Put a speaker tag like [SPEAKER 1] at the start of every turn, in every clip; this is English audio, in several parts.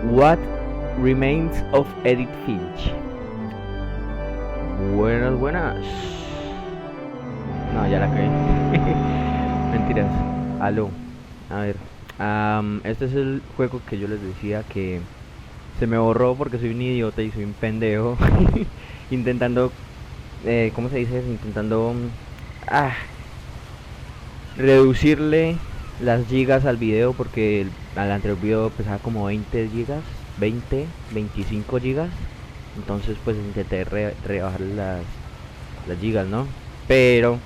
[SPEAKER 1] What Remains of Edith Finch. Buenas, buenas. No, ya la caí. Mentiras. Aló. A ver. Este es el juego que yo les decía que se me borró porque soy un idiota y soy un pendejo. Intentando... ¿cómo se dice? Intentando... reducirle las gigas al video porque al anterior video pesaba como 20 gigas. 25 gigas. Entonces pues intenté rebajar las gigas, ¿no? Pero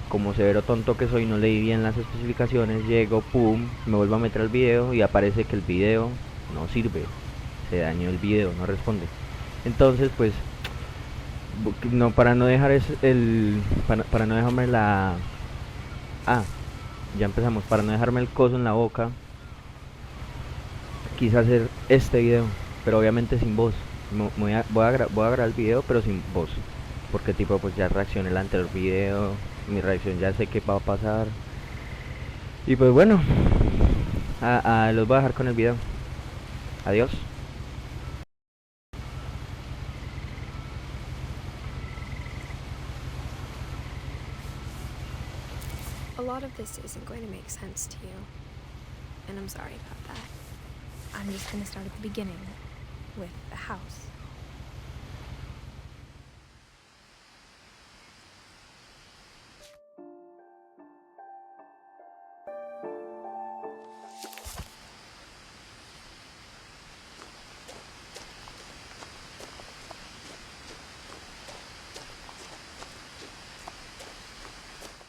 [SPEAKER 1] como severo tonto que soy, no leí bien las especificaciones. Llego, pum, me vuelvo a meter al video y aparece que el video no sirve, se dañó el video, no responde. Entonces pues no, para no dejar para no dejarme ya empezamos. Para no dejarme el coso en la boca, quise hacer este video, pero obviamente sin voz. Voy a grabar el video pero sin voz, porque tipo pues ya reaccioné el anterior video, mi reacción ya sé qué va a pasar. Y pues bueno, los voy a dejar con el video. Adiós.
[SPEAKER 2] A lot of this isn't going to make sense to you, and I'm sorry about that. I'm just going to start at the beginning, with the house.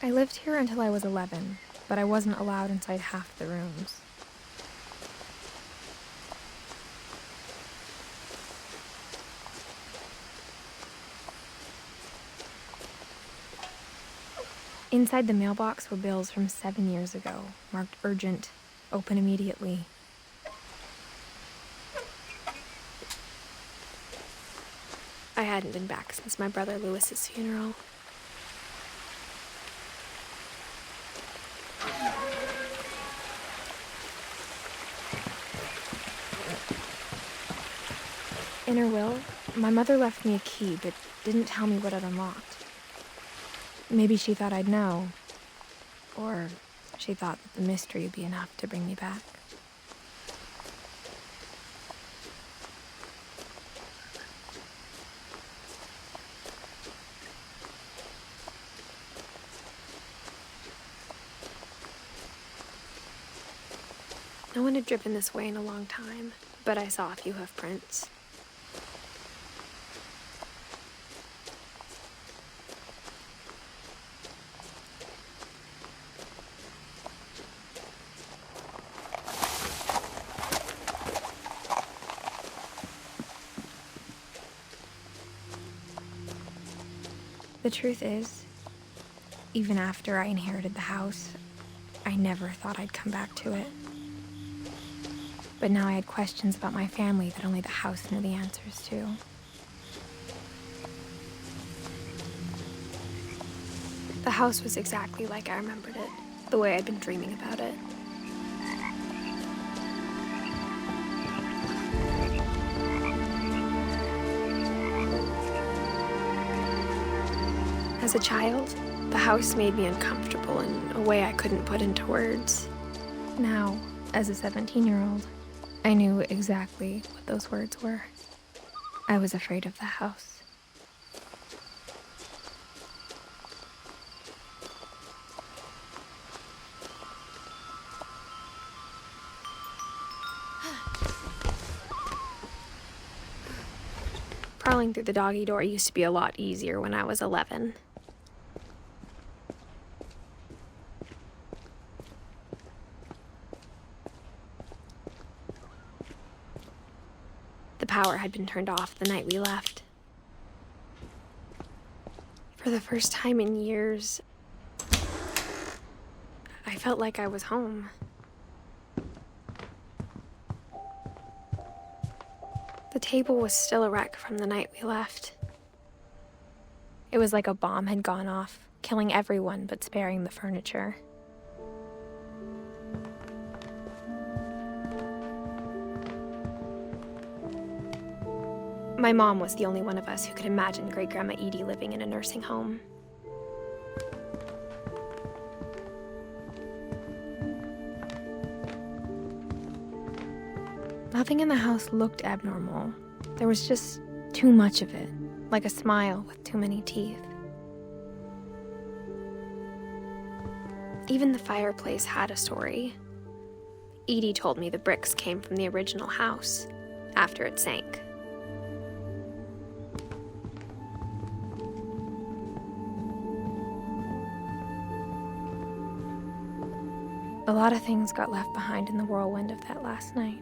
[SPEAKER 2] I lived here until I was 11, but I wasn't allowed inside half the rooms. Inside the mailbox were bills from 7 years ago, marked urgent, open immediately. I hadn't been back since my brother Lewis's funeral. In her will, my mother left me a key, but didn't tell me what it unlocked. Maybe she thought I'd know, or she thought that the mystery would be enough to bring me back. No one had driven this way in a long time, but I saw a few hoof prints. The truth is, even after I inherited the house, I never thought I'd come back to it. But now I had questions about my family that only the house knew the answers to. The house was exactly like I remembered it, the way I'd been dreaming about it. As a child, the house made me uncomfortable in a way I couldn't put into words. Now, as a 17-year-old, I knew exactly what those words were. I was afraid of the house. Crawling through the doggy door used to be a lot easier when I was 11. The power had been turned off the night we left. For the first time in years, I felt like I was home. The table was still a wreck from the night we left. It was like a bomb had gone off, killing everyone but sparing the furniture. My mom was the only one of us who could imagine Great-Grandma Edie living in a nursing home. Nothing in the house looked abnormal. There was just too much of it, like a smile with too many teeth. Even the fireplace had a story. Edie told me the bricks came from the original house, after it sank. A lot of things got left behind in the whirlwind of that last night.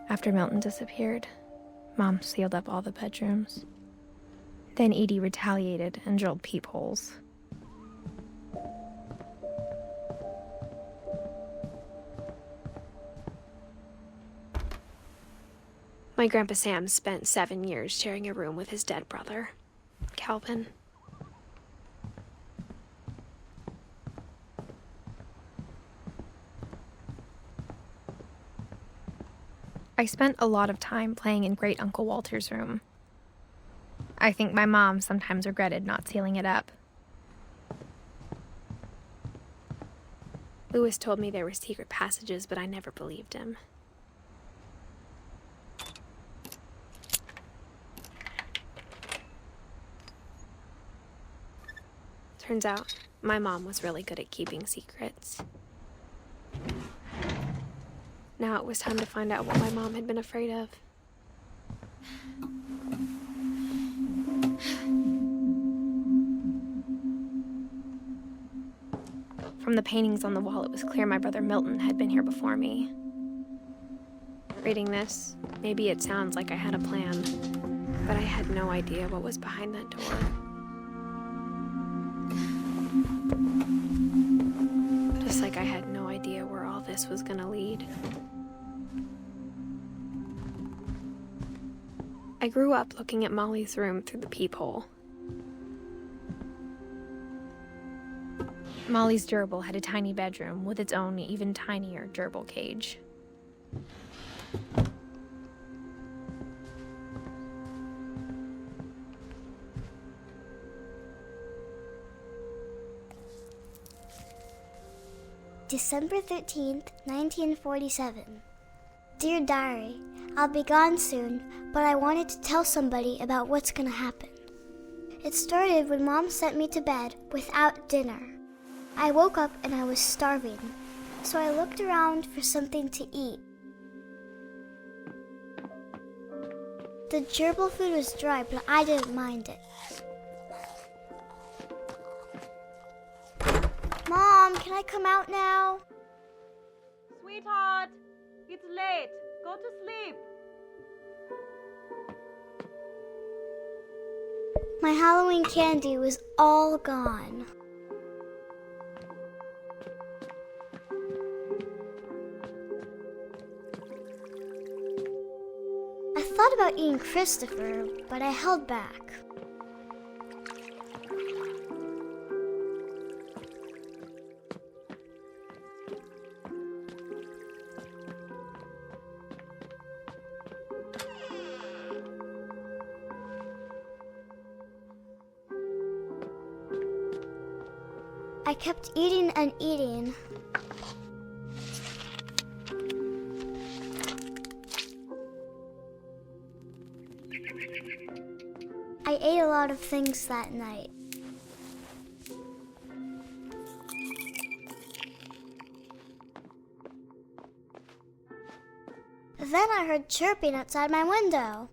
[SPEAKER 2] After Milton disappeared, Mom sealed up all the bedrooms. Then Edie retaliated and drilled peepholes. My Grandpa Sam spent 7 years sharing a room with his dead brother, Calvin. I spent a lot of time playing in Great Uncle Walter's room. I think my mom sometimes regretted not sealing it up. Louis told me there were secret passages, but I never believed him. Turns out, my mom was really good at keeping secrets. Now it was time to find out what my mom had been afraid of. From the paintings on the wall, it was clear my brother Milton had been here before me. Reading this, maybe it sounds like I had a plan, but I had no idea what was behind that door. Just like I had no idea where all this was gonna lead. I grew up looking at Molly's room through the peephole. Molly's gerbil had a tiny bedroom with its own even tinier gerbil cage.
[SPEAKER 3] December 13th, 1947. Dear Diary, I'll be gone soon, but I wanted to tell somebody about what's gonna happen. It started when Mom sent me to bed without dinner. I woke up and I was starving, so I looked around for something to eat. The gerbil food was dry, but I didn't mind it. Mom, can I come out now?
[SPEAKER 4] Sweetheart, it's late. Go to sleep.
[SPEAKER 3] My Halloween candy was all gone. I thought about eating Christopher, but I held back. I kept eating and eating. I ate a lot of things that night. Then I heard chirping outside my window.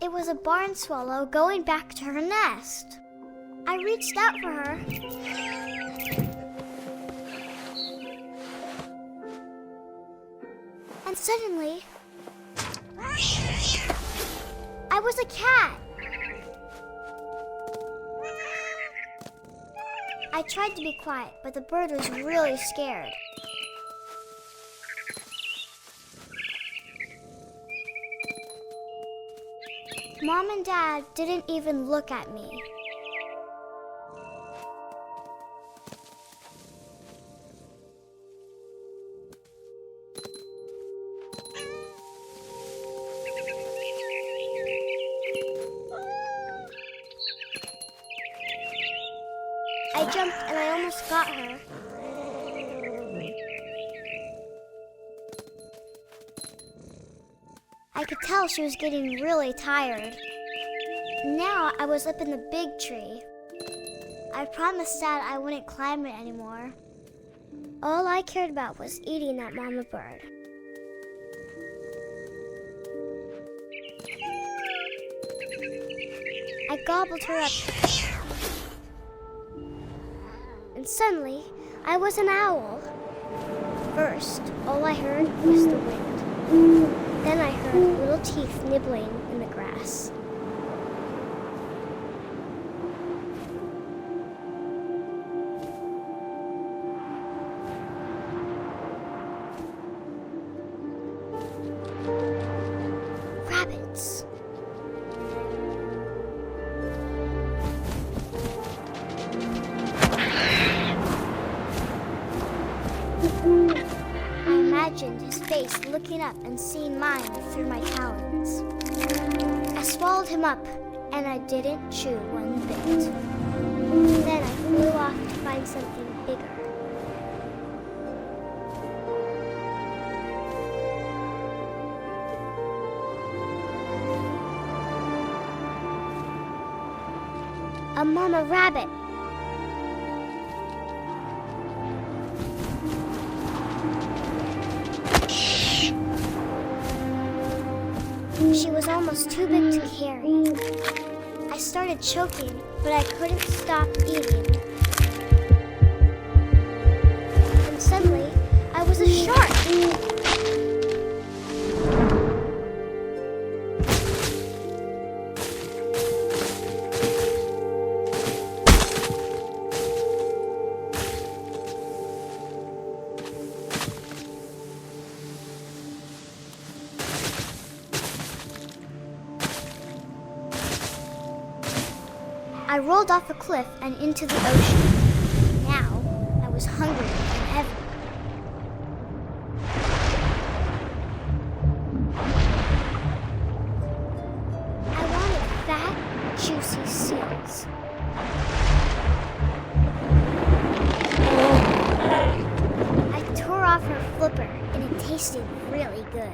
[SPEAKER 3] It was a barn swallow going back to her nest. I reached out for her. And suddenly, I was a cat. I tried to be quiet, but the bird was really scared. Mom and Dad didn't even look at me. jumped and I almost got her. I could tell she was getting really tired. Now I was up in the big tree. I promised Dad I wouldn't climb it anymore. All I cared about was eating that mama bird. I gobbled her up. And suddenly, I was an owl. First, all I heard was the wind. Then I heard little teeth nibbling in the grass. Rabbits. I imagined his face looking up and seeing mine through my talons. I swallowed him up, and I didn't chew one bit. Then I flew off to find something bigger. A mama rabbit. She was almost too big to carry. I started choking, but I couldn't stop eating. And suddenly, I was a shark. I rolled off a cliff and into the ocean. Now, I was hungrier than ever. I wanted fat, juicy seals. I tore off her flipper, and it tasted really good.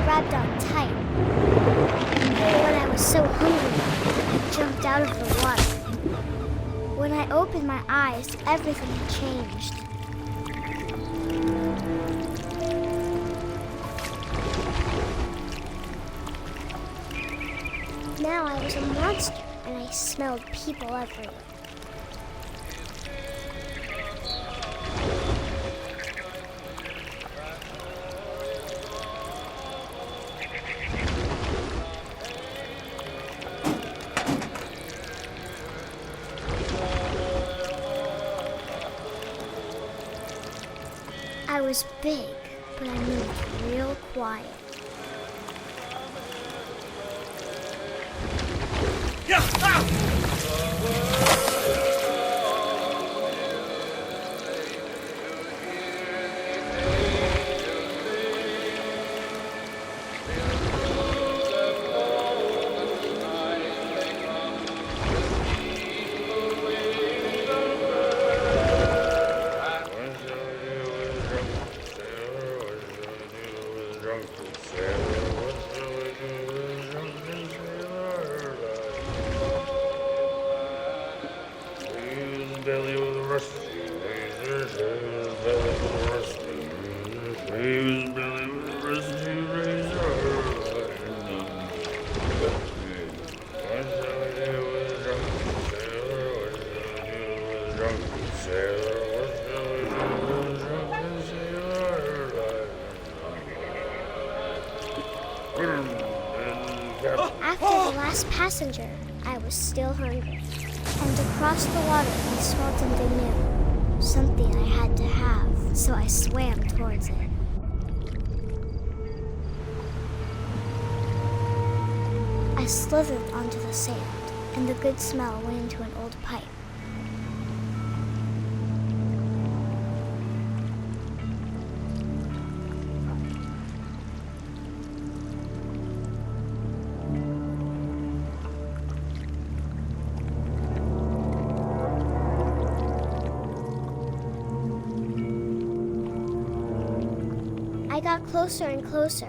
[SPEAKER 3] Grabbed on tight. When I was so hungry, I jumped out of the water. When I opened my eyes, everything had changed. Now I was a monster, and I smelled people everywhere. I was big, but I moved real quiet. After the last passenger, I was still hungry. And across the water, I smelled something new. Something I had to have, so I swam towards it. I slithered onto the sand, and the good smell went into an old pipe. I got closer and closer.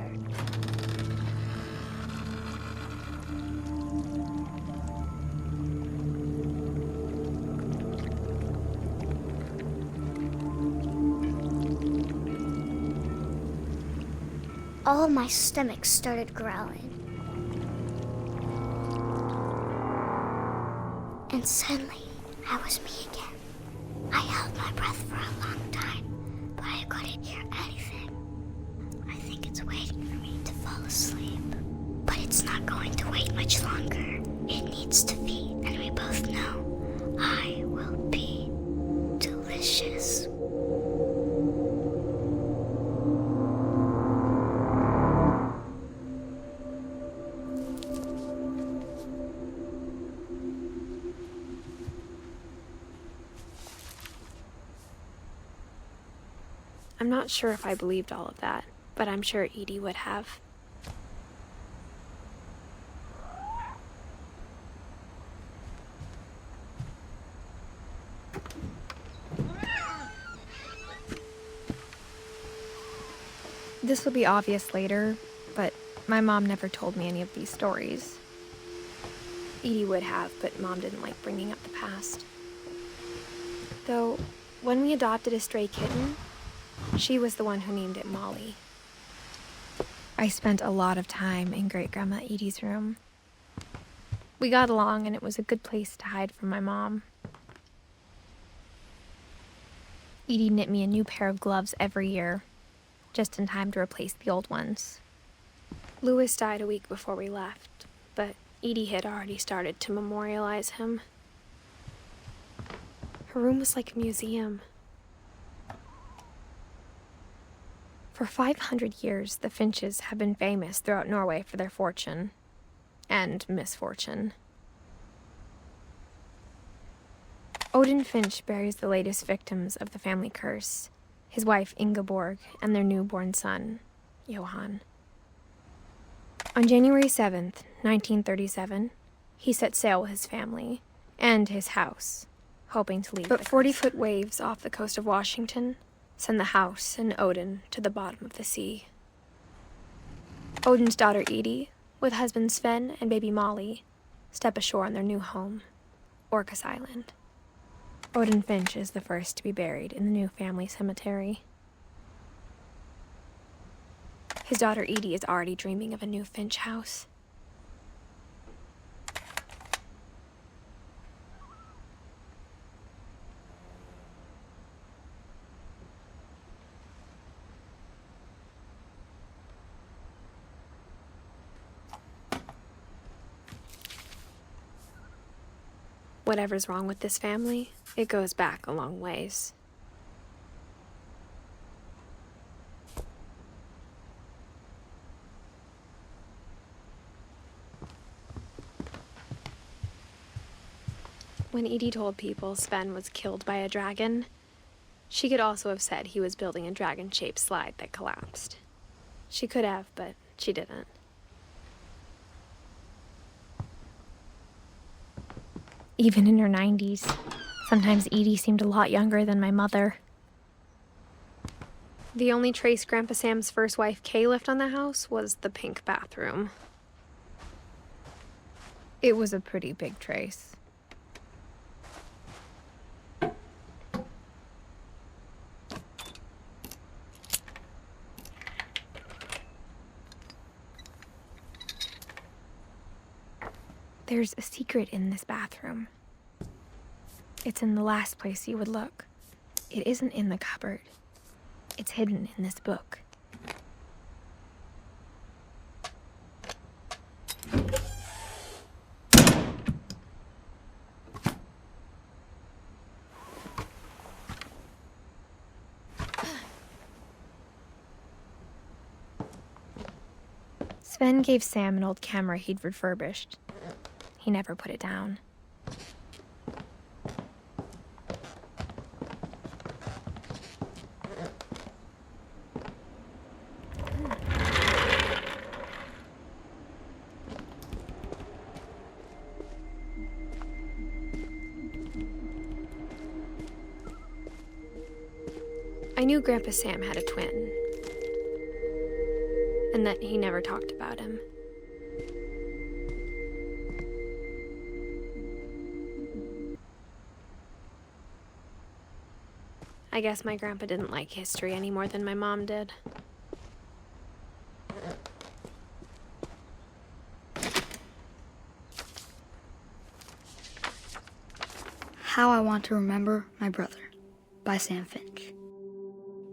[SPEAKER 3] All of my stomach started growling. And suddenly, I was me again. I held my breath for a long time, but I couldn't hear anything. I think it's waiting for me to fall asleep. But it's not going to wait much longer. It needs to feed, and we both know I will be delicious.
[SPEAKER 2] I'm not sure if I believed all of that, but I'm sure Edie would have. This will be obvious later, but my mom never told me any of these stories. Edie would have, but Mom didn't like bringing up the past. Though, when we adopted a stray kitten, she was the one who named it Molly. I spent a lot of time in Great-Grandma Edie's room. We got along, and it was a good place to hide from my mom. Edie knit me a new pair of gloves every year, just in time to replace the old ones. Louis died a week before we left, but Edie had already started to memorialize him. Her room was like a museum. For 500 years, the Finches have been famous throughout Norway for their fortune and misfortune. Odin Finch buries the latest victims of the family curse, his wife Ingeborg and their newborn son, Johan. On January 7th, 1937, he set sail with his family and his house, hoping to leave. But 40-foot waves off the coast of Washington send the house and Odin to the bottom of the sea. Odin's daughter Edie, with husband Sven and baby Molly, step ashore on their new home, Orcas Island. Odin Finch is the first to be buried in the new family cemetery. His daughter Edie is already dreaming of a new Finch house. Whatever's wrong with this family, it goes back a long ways. When Edie told people Sven was killed by a dragon, she could also have said he was building a dragon-shaped slide that collapsed. She could have, but she didn't. Even in her 90s, sometimes Edie seemed a lot younger than my mother. The only trace Grandpa Sam's first wife Kay left on the house was the pink bathroom. It was a pretty big trace. There's a secret in this bathroom. It's in the last place you would look. It isn't in the cupboard. It's hidden in this book. Sven gave Sam an old camera he'd refurbished. He never put it down. I knew Grandpa Sam had a twin, and that he never talked about him. I guess my grandpa didn't like history any more than my mom did.
[SPEAKER 5] How I Want to Remember My Brother by Sam Finch.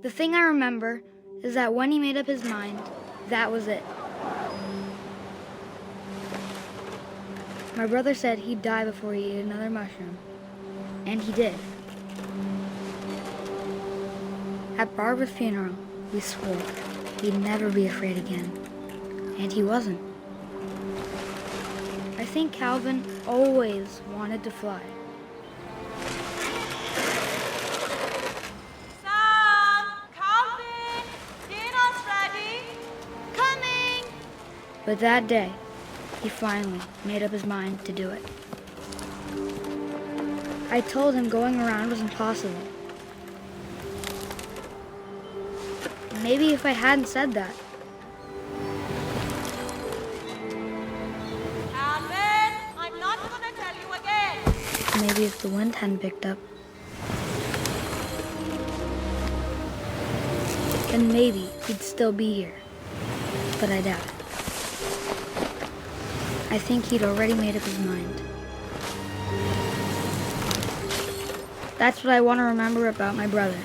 [SPEAKER 5] The thing I remember is that when he made up his mind, that was it. My brother said he'd die before he ate another mushroom, and he did. At Barbara's funeral, we swore he'd never be afraid again, and he wasn't. I think Calvin always wanted to fly. But that day, he finally made up his mind to do it. I told him going around was impossible. Maybe if I hadn't said that.
[SPEAKER 4] Calvin, I'm not gonna tell you again.
[SPEAKER 5] Maybe if the wind hadn't picked up. Then maybe he'd still be here. But I doubt it. I think he'd already made up his mind. That's what I want to remember about my brother.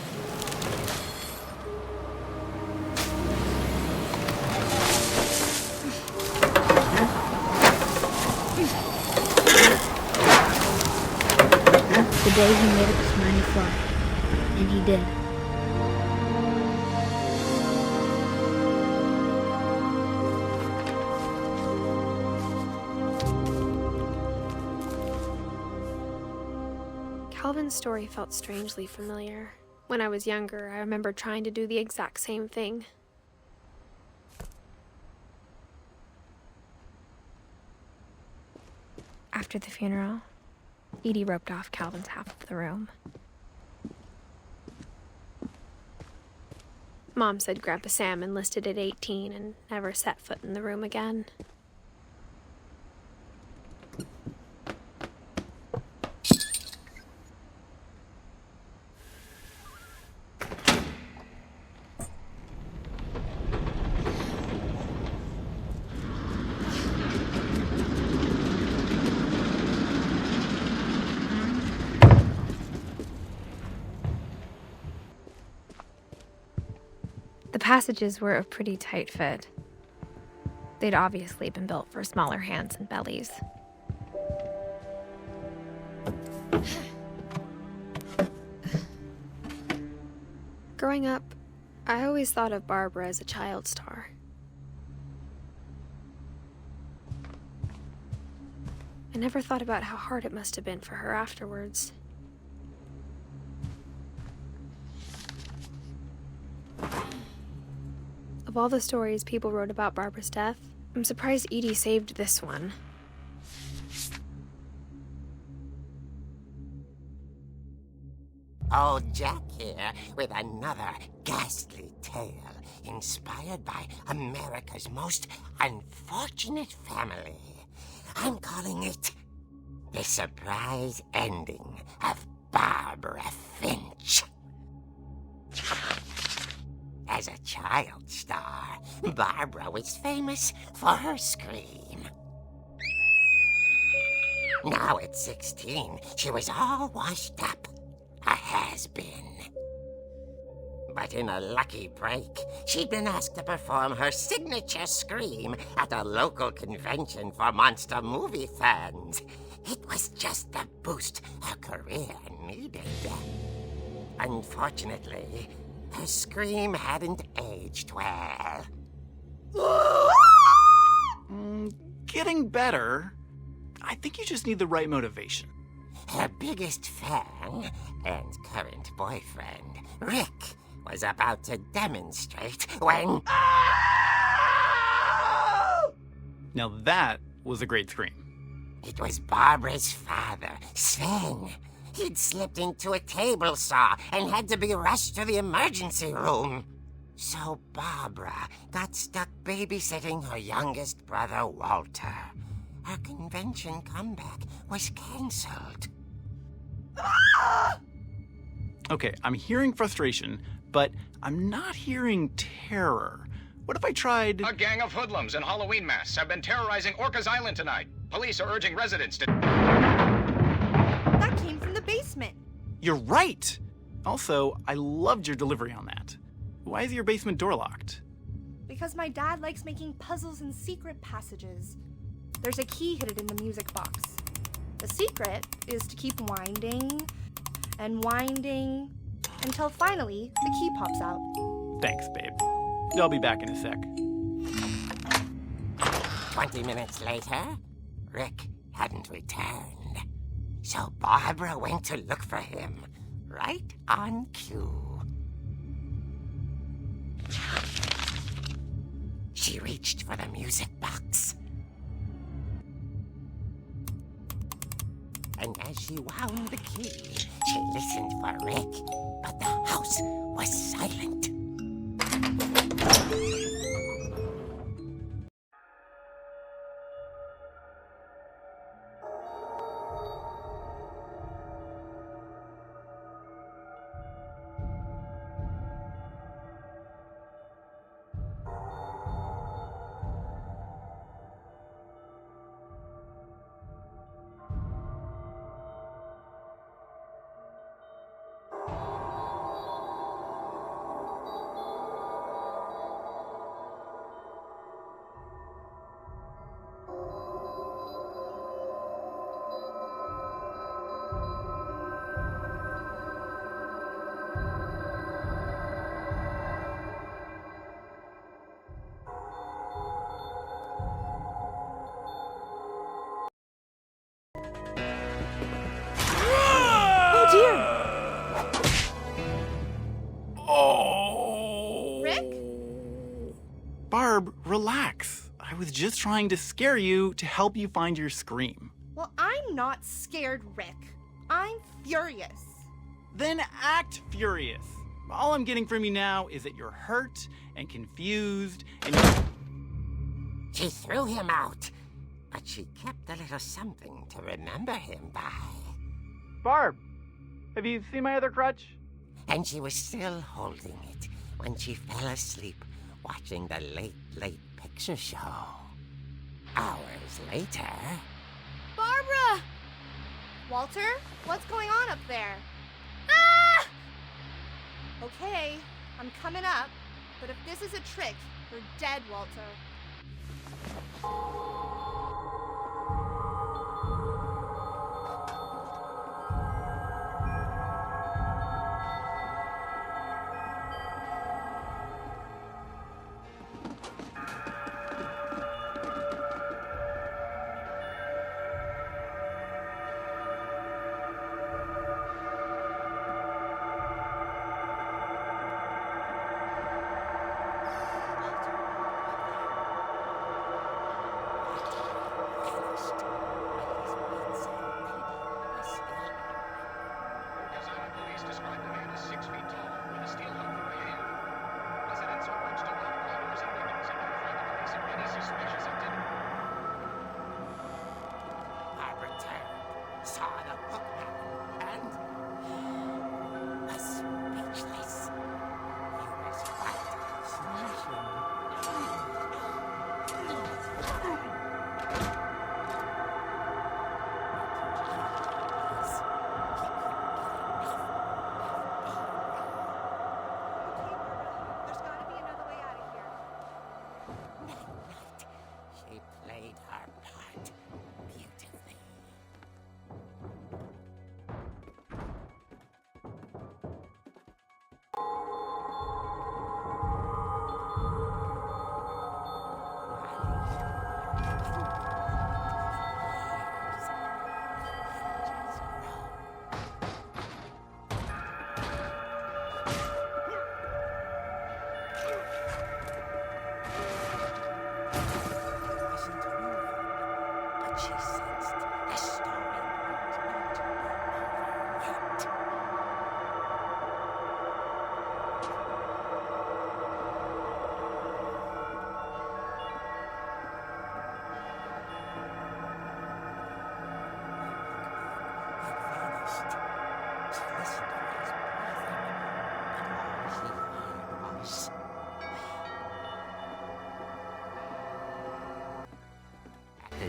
[SPEAKER 5] The day he made up his mind to fly. And he did.
[SPEAKER 2] Calvin's story felt strangely familiar. When I was younger, I remember trying to do the exact same thing. After the funeral, Edie roped off Calvin's half of the room. Mom said Grandpa Sam enlisted at 18 and never set foot in the room again. The passages were a pretty tight fit. They'd obviously been built for smaller hands and bellies. Growing up, I always thought of Barbara as a child star. I never thought about how hard it must have been for her afterwards. Of all the stories people wrote about Barbara's death, I'm surprised Edie saved this one.
[SPEAKER 6] Old Jack here with another ghastly tale inspired by America's most unfortunate family. I'm calling it The Surprise Ending of Barbara Finch. As a child star, Barbara was famous for her scream. Now at 16, she was all washed up, a has-been. But in a lucky break, she'd been asked to perform her signature scream at a local convention for monster movie fans. It was just the boost her career needed. Unfortunately, her scream hadn't aged well.
[SPEAKER 7] getting better. I think you just need the right motivation.
[SPEAKER 6] Her biggest fan and current boyfriend, Rick, was about to demonstrate when...
[SPEAKER 7] Now that was a great scream.
[SPEAKER 6] It was Barbara's father, Sven. He'd slipped into a table saw and had to be rushed to the emergency room. So Barbara got stuck babysitting her youngest brother, Walter. Her convention comeback was cancelled.
[SPEAKER 7] Okay, I'm hearing frustration, but I'm not hearing terror. What if I tried...
[SPEAKER 8] A gang of hoodlums in Halloween masks have been terrorizing Orcas Island tonight. Police are urging residents to...
[SPEAKER 4] That came from the basement.
[SPEAKER 7] You're right! Also, I loved your delivery on that. Why is your basement door locked?
[SPEAKER 4] Because my dad likes making puzzles and secret passages. There's a key hidden in the music box. The secret is to keep winding and winding until finally the key pops out.
[SPEAKER 7] Thanks, babe. I'll be back in a sec.
[SPEAKER 6] 20 minutes later, Rick hadn't returned. So Barbara went to look for him, right on cue. She reached for the music box. And as she wound the key, she listened for Rick, but the house was silent.
[SPEAKER 7] Oh!
[SPEAKER 4] Rick?
[SPEAKER 7] Barb, relax. I was just trying to scare you to help you find your scream.
[SPEAKER 4] Well, I'm not scared, Rick. I'm furious.
[SPEAKER 7] Then act furious. All I'm getting from you now is that you're hurt and confused and
[SPEAKER 6] She threw him out, but she kept a little something to remember him by.
[SPEAKER 7] Barb, have you seen my other crutch?
[SPEAKER 6] And she was still holding it when she fell asleep watching the late picture show. Hours later...
[SPEAKER 4] Barbara! Walter, what's going on up there? Ah! Okay, I'm coming up, but if this is a trick, you're dead, Walter.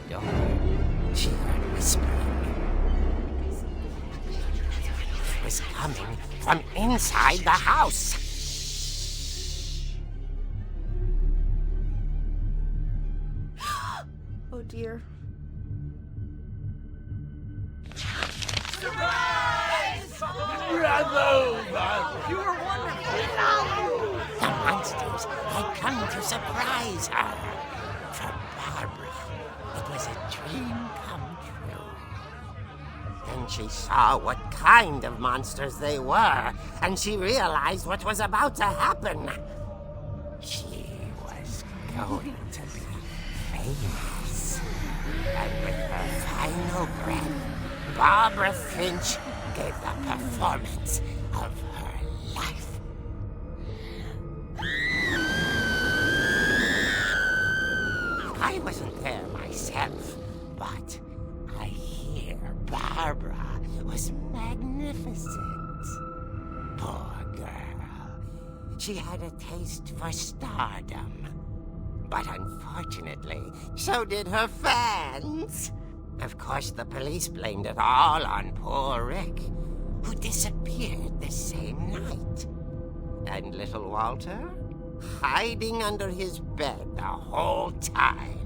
[SPEAKER 6] the door, she heard whispering. It was coming from inside the house.
[SPEAKER 4] Oh dear.
[SPEAKER 6] The monsters had come to surprise her. For Barbara, it was a dream come true. Then she saw what kind of monsters they were, and she realized what was about to happen. She was going to be famous. And with her final breath, Barbara Finch gave the performance of her life. I wasn't there myself, but I hear Barbara was magnificent. Poor girl. She had a taste for stardom. But unfortunately, so did her fans. Of course, the police blamed it all on poor Rick, who disappeared the same night. And little Walter? Hiding under his bed the whole time.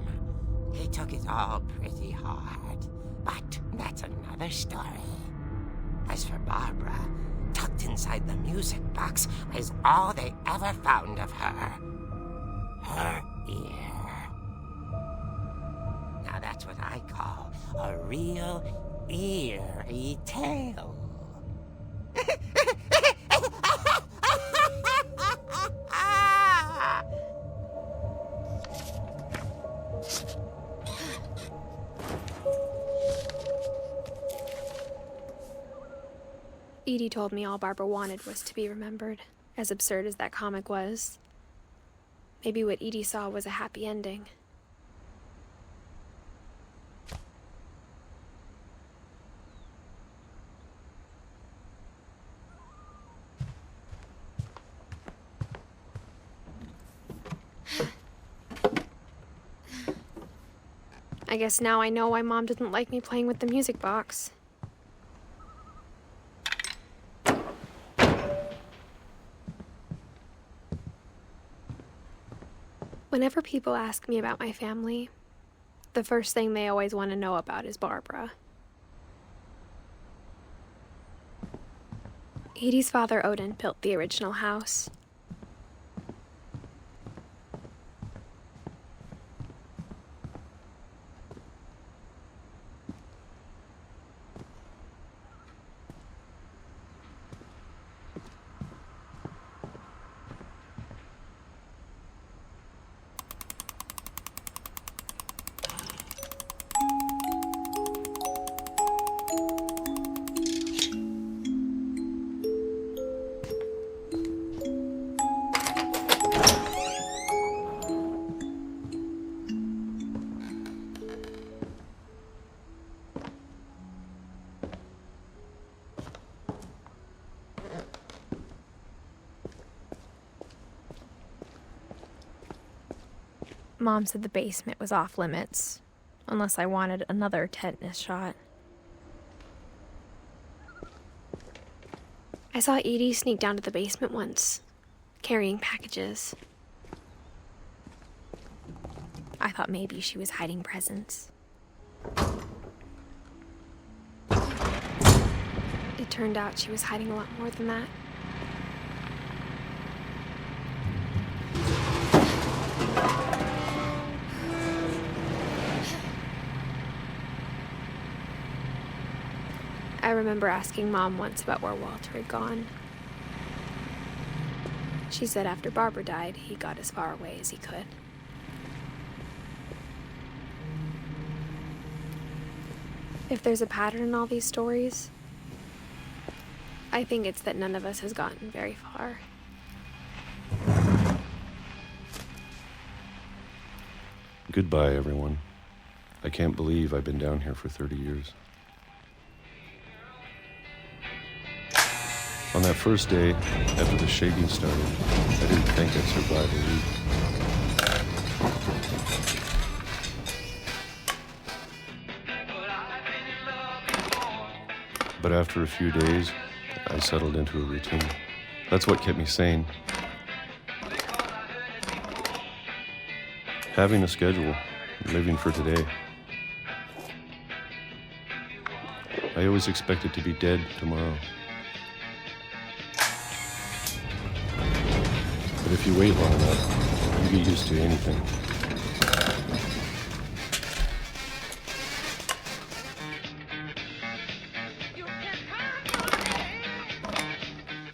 [SPEAKER 6] He took it all pretty hard, but that's another story. As for Barbara, tucked inside the music box was all they ever found of her. Her ear. Now that's what I call a real eerie tale.
[SPEAKER 2] Edie told me all Barbara wanted was to be remembered, as absurd as that comic was. Maybe what Edie saw was a happy ending. I guess now I know why Mom didn't like me playing with the music box. Whenever people ask me about my family, the first thing they always want to know about is Barbara. Edie's father, Odin, built the original house. Mom said the basement was off limits, unless I wanted another tetanus shot. I saw Edie sneak down to the basement once, carrying packages. I thought maybe she was hiding presents. It turned out she was hiding a lot more than that. I remember asking Mom once about where Walter had gone. She said after Barbara died, he got as far away as he could. If there's a pattern in all these stories, I think it's that none of us has gotten very far.
[SPEAKER 9] Goodbye, everyone. I can't believe I've been down here for 30 years. On that first day, after the shaking started, I didn't think I'd survive a week. But after a few days, I settled into a routine. That's what kept me sane. Having a schedule, living for today. I always expected to be dead tomorrow. But if you wait long enough, you get used to anything.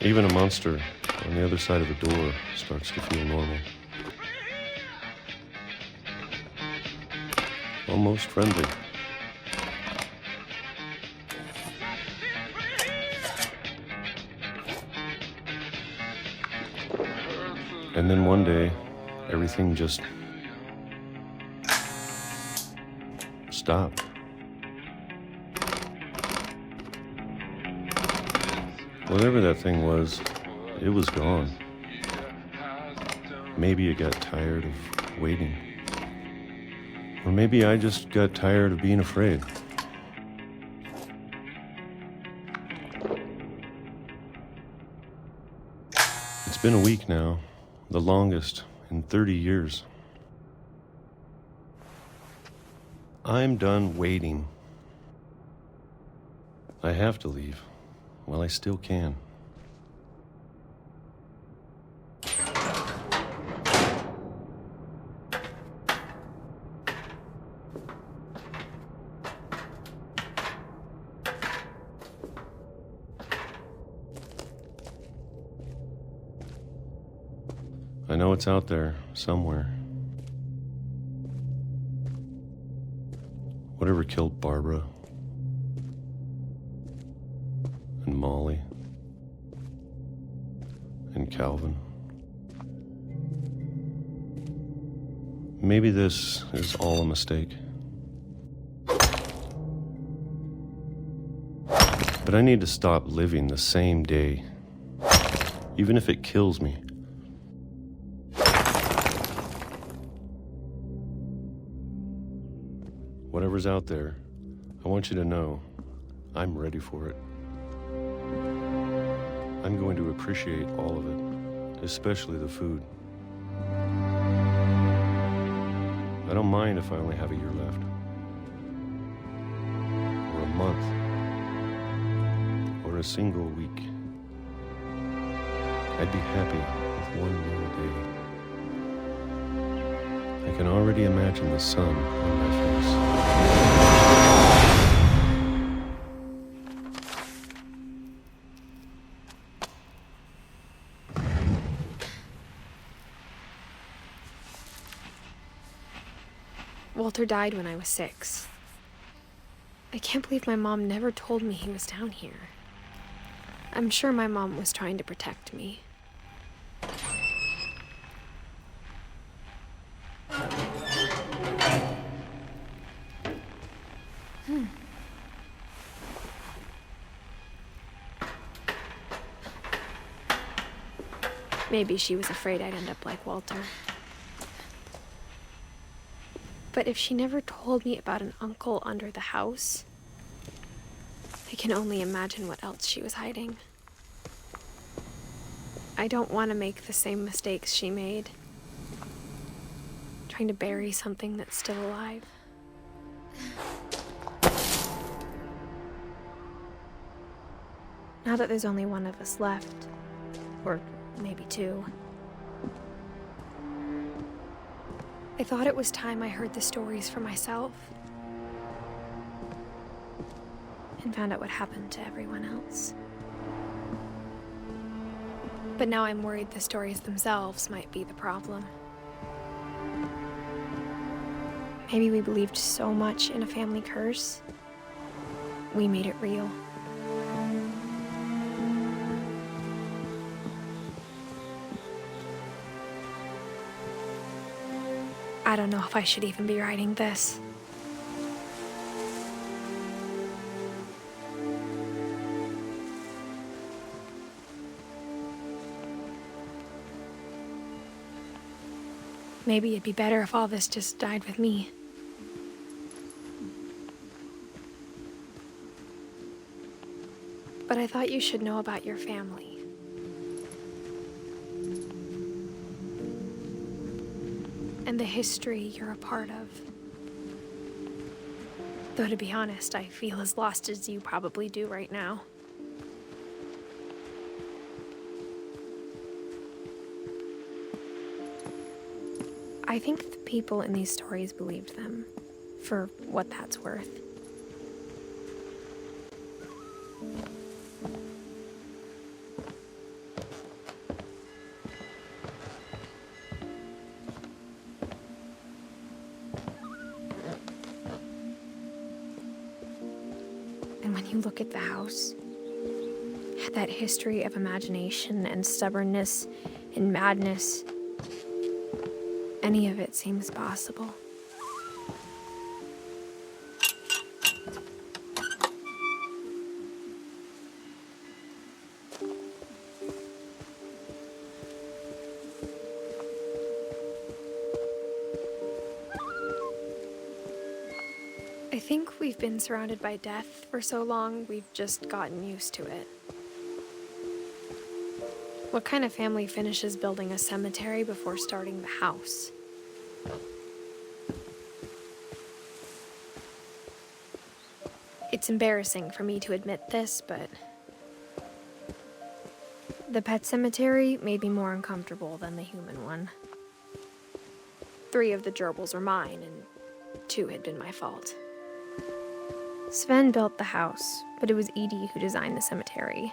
[SPEAKER 9] Even a monster on the other side of the door starts to feel normal. Almost friendly. And then one day, everything just stopped. Whatever that thing was, it was gone. Maybe it got tired of waiting. Or maybe I just got tired of being afraid. It's been a week now, the longest in 30 years. I'm done waiting. I have to leave while I still can. I know it's out there somewhere. Whatever killed Barbara and Molly and Calvin. Maybe this is all a mistake. But I need to stop living the same day, even if it kills me. Whatever's out there, I want you to know I'm ready for it. I'm going to appreciate all of it, especially the food. I don't mind if I only have a year left, or a month, or a single week. I'd be happy with one more day. I can already imagine the sun on my face.
[SPEAKER 2] Walter died when I was 6. I can't believe my mom never told me he was down here. I'm sure my mom was trying to protect me. Maybe she was afraid I'd end up like Walter. But if she never told me about an uncle under the house, I can only imagine what else she was hiding. I don't want to make the same mistakes she made, trying to bury something that's still alive. Now that there's only one of us left, or maybe 2, I thought it was time I heard the stories for myself and found out what happened to everyone else. But now I'm worried the stories themselves might be the problem. Maybe we believed so much in a family curse, we made it real. I don't know if I should even be writing this. Maybe it'd be better if all this just died with me. But I thought you should know about your family. And the history you're a part of. Though to be honest, I feel as lost as you probably do right now. I think the people in these stories believed them, for what that's worth. And when you look at the house, that history of imagination and stubbornness and madness, any of it seems possible. I think we've been surrounded by death for so long, we've just gotten used to it. What kind of family finishes building a cemetery before starting the house? It's embarrassing for me to admit this, but the pet cemetery made me more uncomfortable than the human one. 3 of the gerbils were mine, and 2 had been my fault. Sven built the house, but it was Edith who designed the cemetery.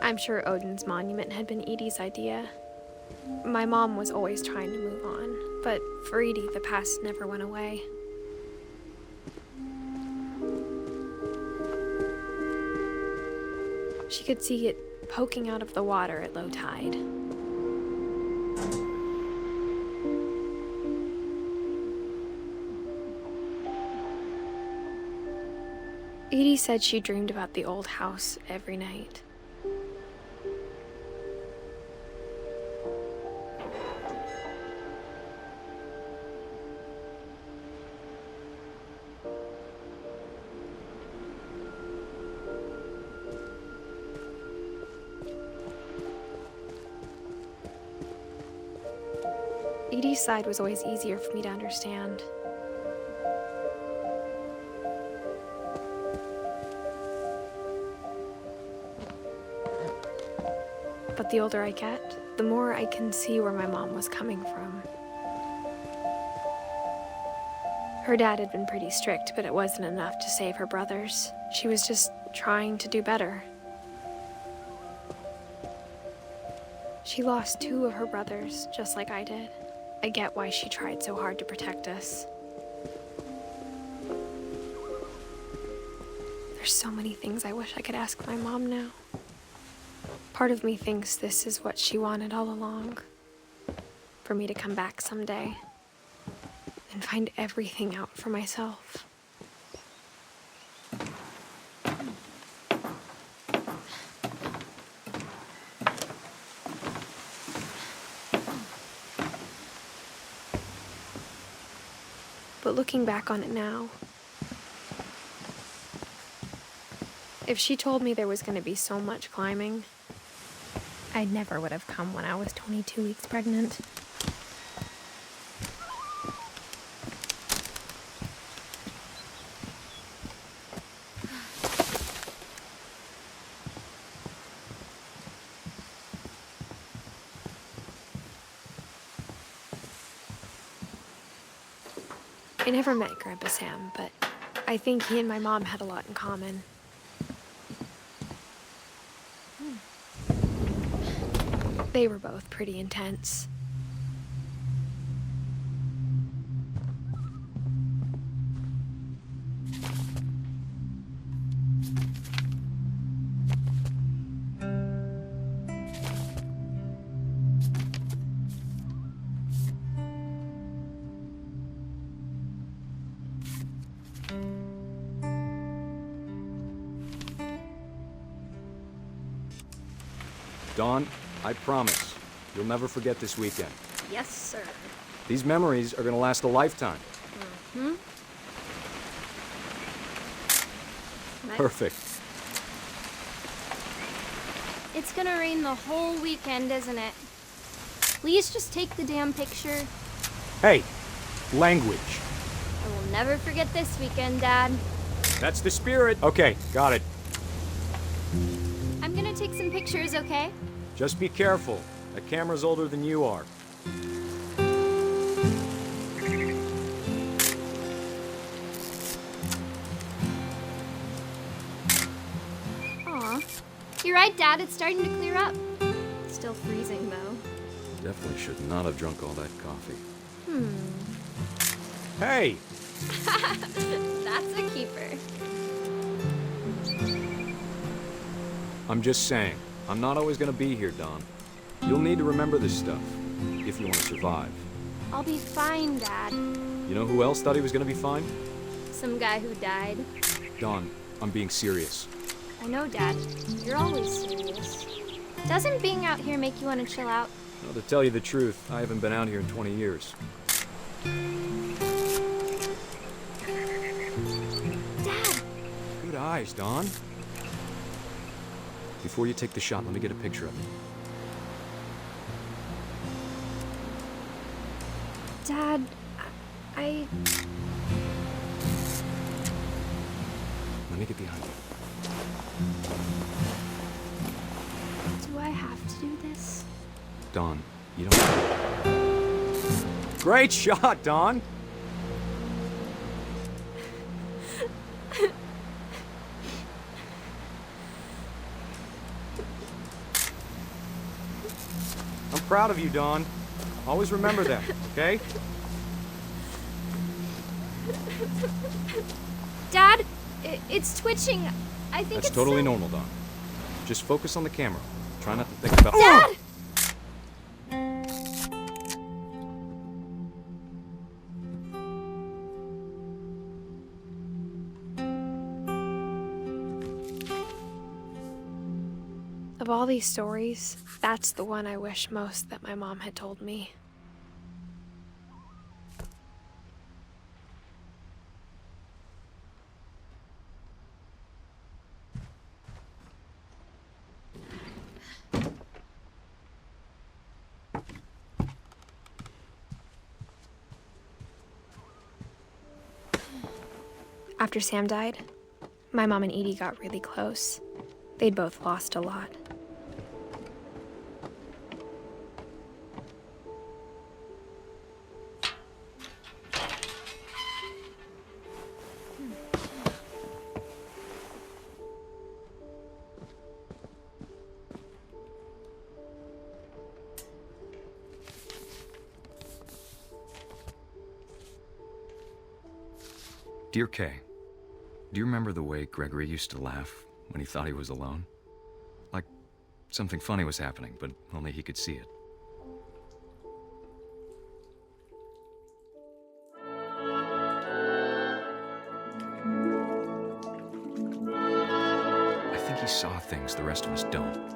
[SPEAKER 2] I'm sure Odin's monument had been Edie's idea. My mom was always trying to move on, but for Edie, the past never went away. She could see it poking out of the water at low tide. Edie said she dreamed about the old house every night. Edie's side was always easier for me to understand. But the older I get, the more I can see where my mom was coming from. Her dad had been pretty strict, but it wasn't enough to save her brothers. She was just trying to do better. She lost 2 of her brothers, just like I did. I get why she tried so hard to protect us. There's so many things I wish I could ask my mom now. Part of me thinks this is what she wanted all along. For me to come back someday and find everything out for myself. But looking back on it now, if she told me there was going to be so much climbing, I never would have come when I was 22 weeks pregnant. I never met Grandpa Sam, but I think he and my mom had a lot in common. They were both pretty intense.
[SPEAKER 10] Dawn, I promise, you'll never forget this weekend.
[SPEAKER 4] Yes, sir.
[SPEAKER 10] These memories are gonna last a lifetime.
[SPEAKER 4] Hmm?
[SPEAKER 10] Perfect.
[SPEAKER 11] It's gonna rain the whole weekend, isn't it? Please just take the damn picture.
[SPEAKER 10] Hey, language.
[SPEAKER 11] I will never forget this weekend, Dad.
[SPEAKER 10] That's the spirit. Okay, got it.
[SPEAKER 11] I'm gonna take some pictures, okay?
[SPEAKER 10] Just be careful. That camera's older than you are.
[SPEAKER 11] Aw. You're right, Dad. It's starting to clear up. Still freezing, though.
[SPEAKER 9] Definitely should not have drunk all that coffee.
[SPEAKER 10] Hey!
[SPEAKER 11] That's a keeper.
[SPEAKER 10] I'm just saying, I'm not always gonna be here, Don. You'll need to remember this stuff, if you want to survive.
[SPEAKER 11] I'll be fine, Dad.
[SPEAKER 10] You know who else thought he was gonna be fine?
[SPEAKER 11] Some guy who died.
[SPEAKER 10] Don, I'm being serious.
[SPEAKER 11] I know, Dad. You're always serious. Doesn't being out here make you want to chill out?
[SPEAKER 10] Well, to tell you the truth, I haven't been out here in 20 years.
[SPEAKER 11] Dad!
[SPEAKER 10] Good eyes, Don. Before you take the shot, let me get a picture of you.
[SPEAKER 2] Dad, I...
[SPEAKER 10] Let me get behind you.
[SPEAKER 11] Do I have to do this?
[SPEAKER 10] Don, you don't... Great shot, Don! I'm proud of you, Don. Always remember that, okay?
[SPEAKER 11] Dad, it's twitching. I think
[SPEAKER 10] That's
[SPEAKER 11] it's
[SPEAKER 10] totally
[SPEAKER 11] so...
[SPEAKER 10] normal, Don. Just focus on the camera. Try not to think about...
[SPEAKER 11] Dad!
[SPEAKER 2] Of all these stories, that's the one I wish most that my mom had told me. After Sam died, my mom and Edie got really close. They'd both lost a lot.
[SPEAKER 12] Dear Kay, do you remember the way Gregory used to laugh when he thought he was alone? Like something funny was happening, but only he could see it. I think he saw things the rest of us don't.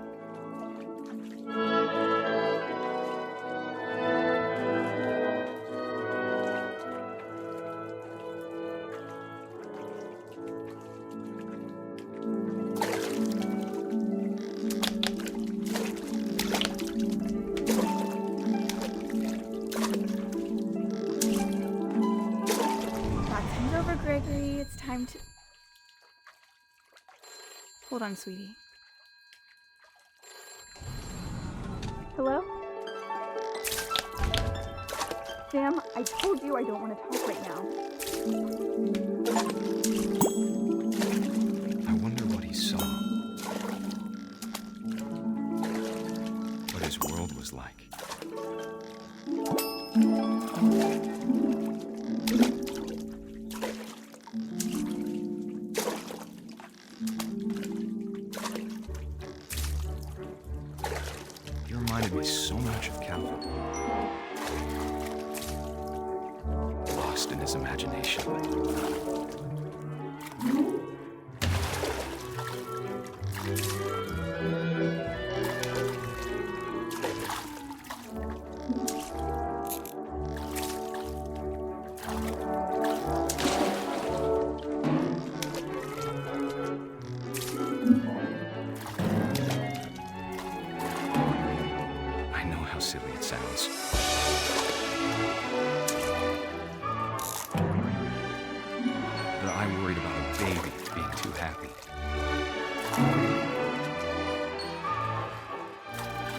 [SPEAKER 4] Gregory, it's time to... Hold on, sweetie. Hello? Sam, I told you I don't want to talk right now.
[SPEAKER 12] I wonder what he saw. What his world was like. Reminded me so much of Calvin. Lost in his imagination.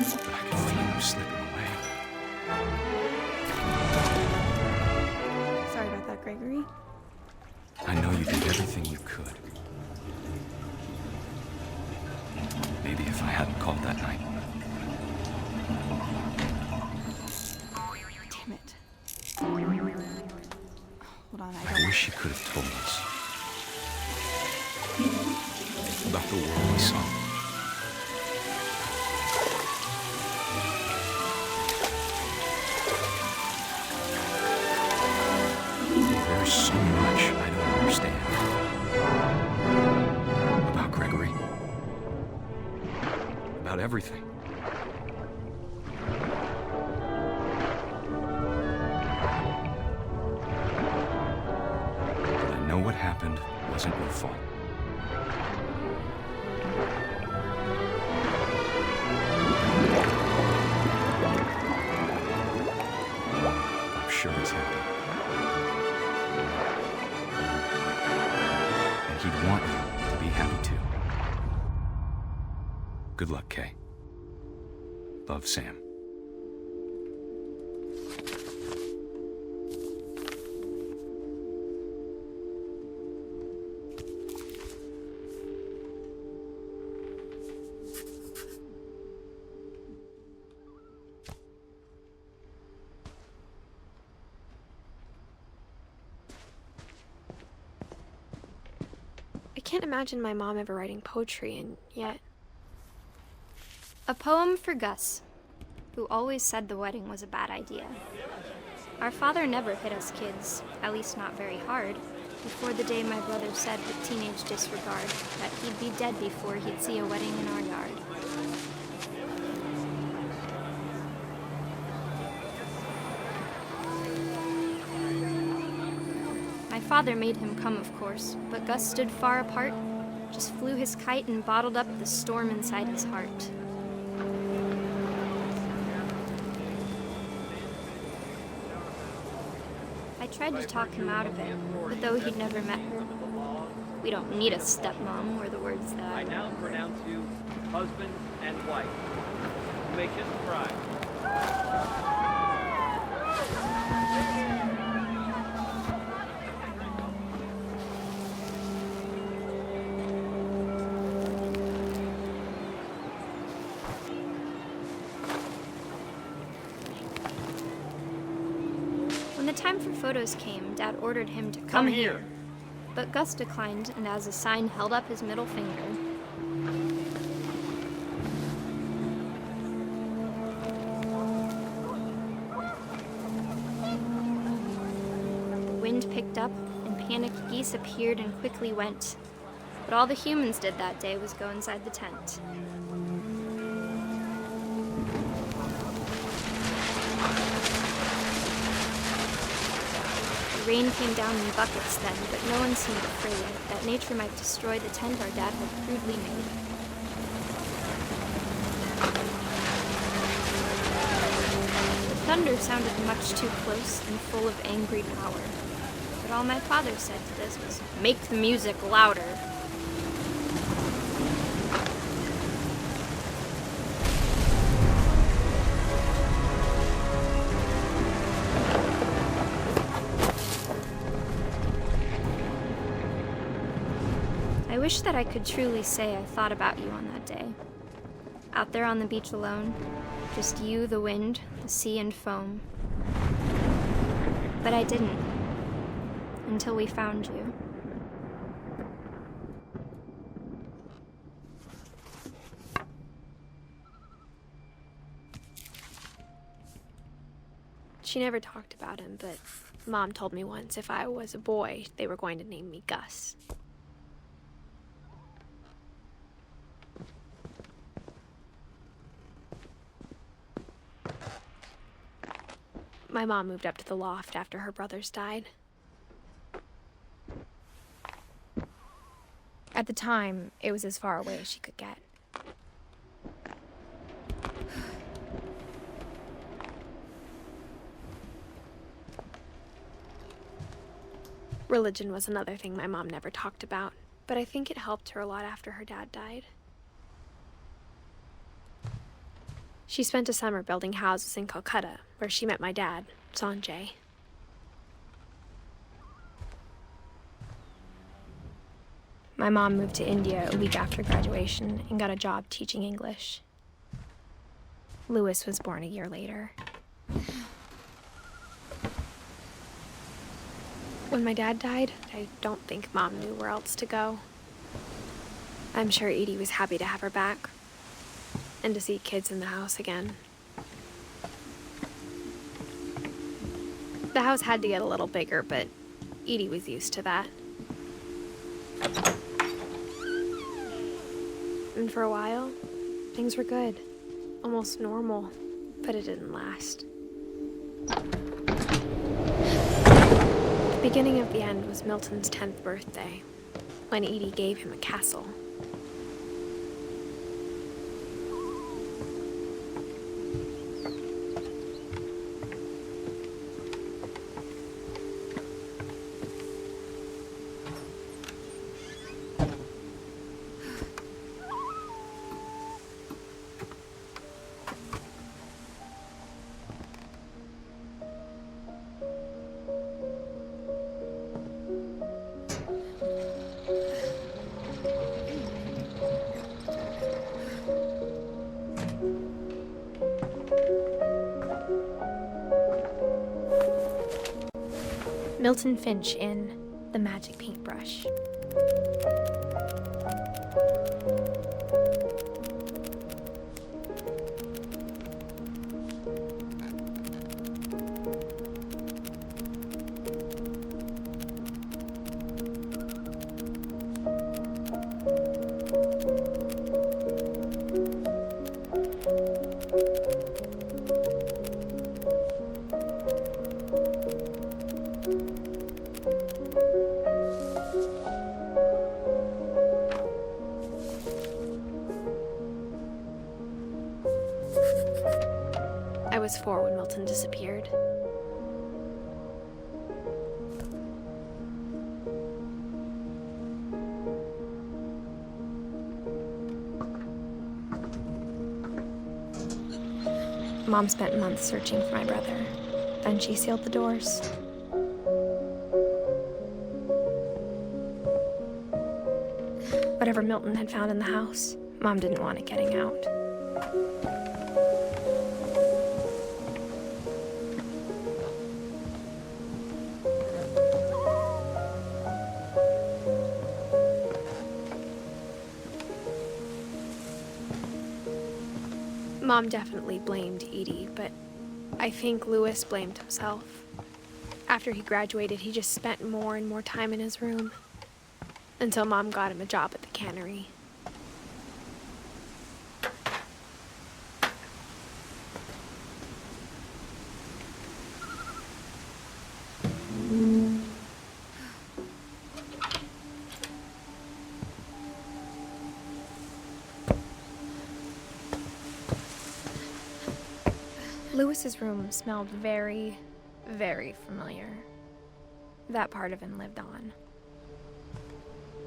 [SPEAKER 12] But I could feel him slipping away.
[SPEAKER 2] Sorry about that, Gregory.
[SPEAKER 12] I know you did everything you could. Maybe if I hadn't called that night.
[SPEAKER 2] Damn it. Hold on,
[SPEAKER 12] I wish you could have told us about the world we saw. There's so much I don't understand about Gregory. About everything. But I know what happened wasn't your fault. I'm sure he's happy. And he'd want you to be happy too. Good luck, Kay. Love, Sam.
[SPEAKER 2] I can't imagine my mom ever writing poetry, and yet...
[SPEAKER 11] A poem for Gus, who always said the wedding was a bad idea. Our father never hit us kids, at least not very hard, before the day my brother said with teenage disregard that he'd be dead before he'd see a wedding in our yard. My father made him come, of course, but Gus stood far apart, just flew his kite and bottled up the storm inside his heart. I tried to talk him out of it, but though he'd never met her, "We don't need a stepmom," were the words that
[SPEAKER 13] I now pronounce you husband and wife. Make him cry.
[SPEAKER 11] When the time for photos came, Dad ordered him to come here. But Gus declined, and as a sign held up his middle finger. The wind picked up, and panicked geese appeared and quickly went. But all the humans did that day was go inside the tent. The rain came down in buckets then, but no one seemed afraid that nature might destroy the tent our dad had crudely made. The thunder sounded much too close and full of angry power. But all my father said to this was, "Make the music louder." I wish that I could truly say I thought about you on that day. Out there on the beach alone, just you, the wind, the sea, and foam. But I didn't, until we found you.
[SPEAKER 2] She never talked about him, but Mom told me once if I was a boy, they were going to name me Gus. My mom moved up to the loft after her brothers died. At the time, it was as far away as she could get. Religion was another thing my mom never talked about, but I think it helped her a lot after her dad died. She spent a summer building houses in Calcutta, where she met my dad, Sanjay. My mom moved to India a week after graduation and got a job teaching English. Louis was born a year later. When my dad died, I don't think Mom knew where else to go. I'm sure Edie was happy to have her back and to see kids in the house again. The house had to get a little bigger, but Edie was used to that. And for a while, things were good, almost normal, but it didn't last. The beginning of the end was Milton's 10th birthday, when Edie gave him a castle. Milton Finch in The Magic Paintbrush. I was 4 when Milton disappeared. Mom spent months searching for my brother. Then she sealed the doors. Whatever Milton had found in the house, Mom didn't want it getting out. Mom definitely blamed Edie, but I think Louis blamed himself. After he graduated, he just spent more and more time in his room, until Mom got him a job at the cannery. Louis's room smelled very, very familiar. That part of him lived on.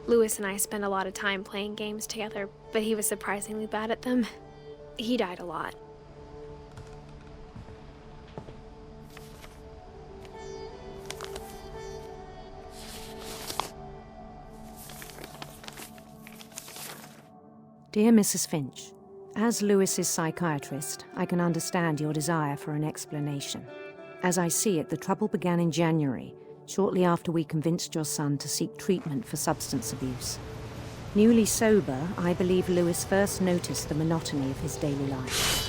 [SPEAKER 2] Louis and I spent a lot of time playing games together, but he was surprisingly bad at them. He died a lot.
[SPEAKER 14] Dear Mrs. Finch, as Louis's psychiatrist, I can understand your desire for an explanation. As I see it, the trouble began in January, shortly after we convinced your son to seek treatment for substance abuse. Newly sober, I believe Louis first noticed the monotony of his daily life.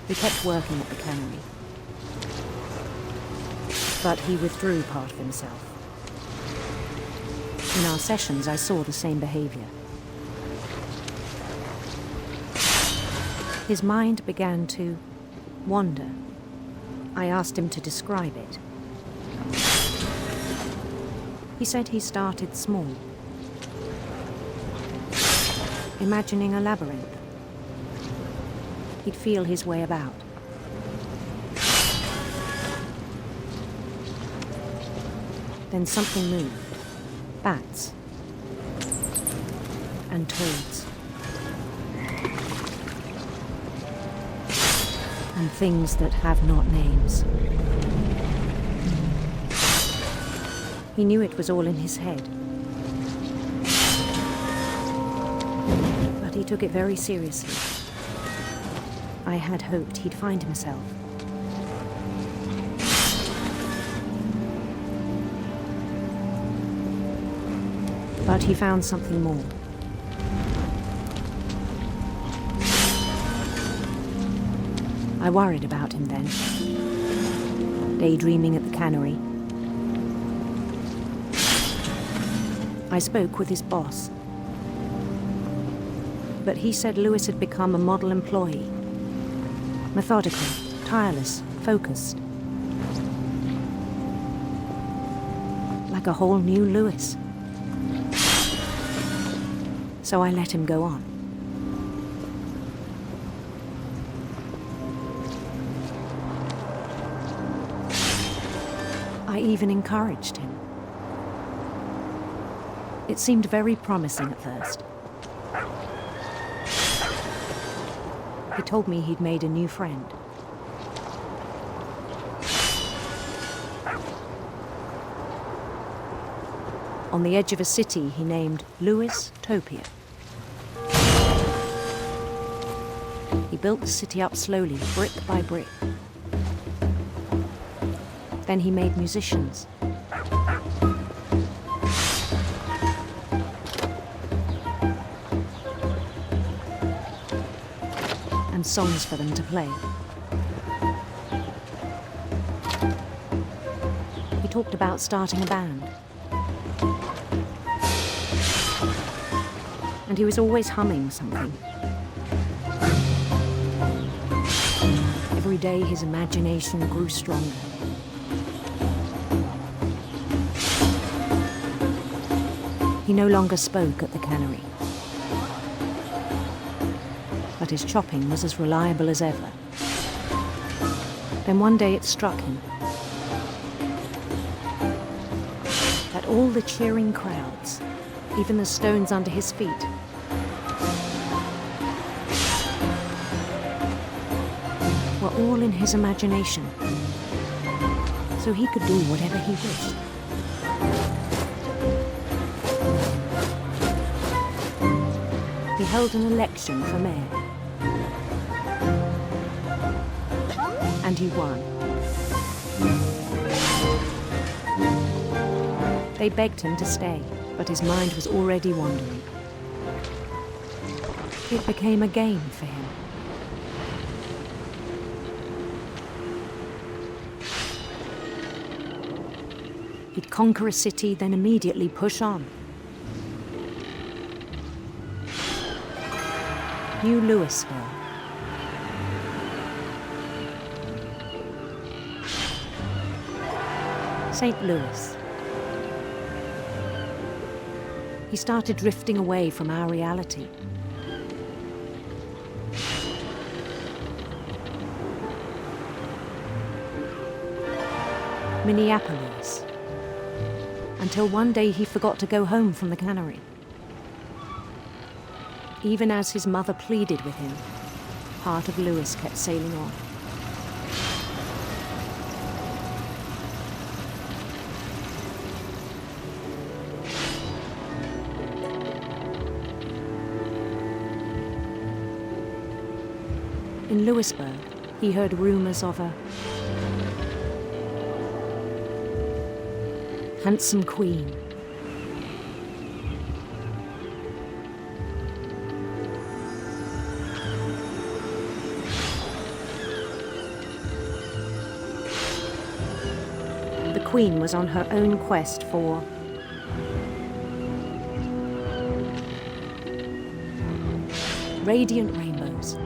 [SPEAKER 14] He kept working at the cannery, but he withdrew part of himself. In our sessions, I saw the same behavior. His mind began to wander. I asked him to describe it. He said he started small, imagining a labyrinth. He'd feel his way about. Then something moved. Bats. and toads. And things that have not names. He knew it was all in his head. But he took it very seriously. I had hoped he'd find himself. But he found something more. I worried about him then, daydreaming at the cannery. I spoke with his boss, but he said Louis had become a model employee. Methodical, tireless, focused. Like a whole new Louis. So I let him go on. I even encouraged him. It seemed very promising at first. He told me he'd made a new friend. On the edge of a city he named Louis Topia. He built the city up slowly, brick by brick. Then he made musicians. And songs for them to play. He talked about starting a band. And he was always humming something. Every day his imagination grew stronger. He no longer spoke at the cannery. But his chopping was as reliable as ever. Then one day it struck him that all the cheering crowds, even the stones under his feet, were all in his imagination, so he could do whatever he wished. He held an election for mayor. And he won. They begged him to stay, but his mind was already wandering. It became a game for him. He'd conquer a city, then immediately push on. New Louisville. St. Louis. He started drifting away from our reality. Minneapolis. Until one day he forgot to go home from the cannery. Even as his mother pleaded with him, part of Louis kept sailing on. In Louisburg, he heard rumors of a handsome queen. The queen was on her own quest for radiant rainbows.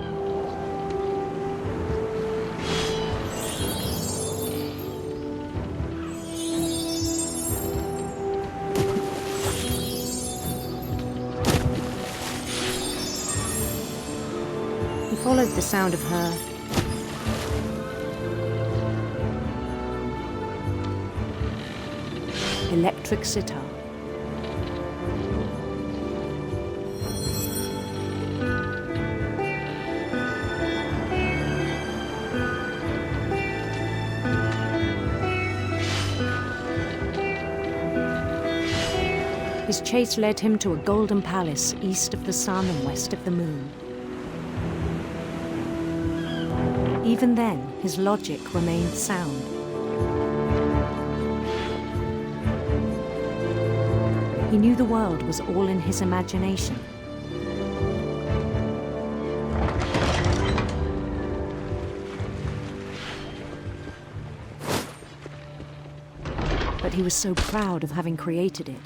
[SPEAKER 14] He followed the sound of her electric sitar. His chase led him to a golden palace east of the sun and west of the moon. Even then, his logic remained sound. He knew the world was all in his imagination. But he was so proud of having created it.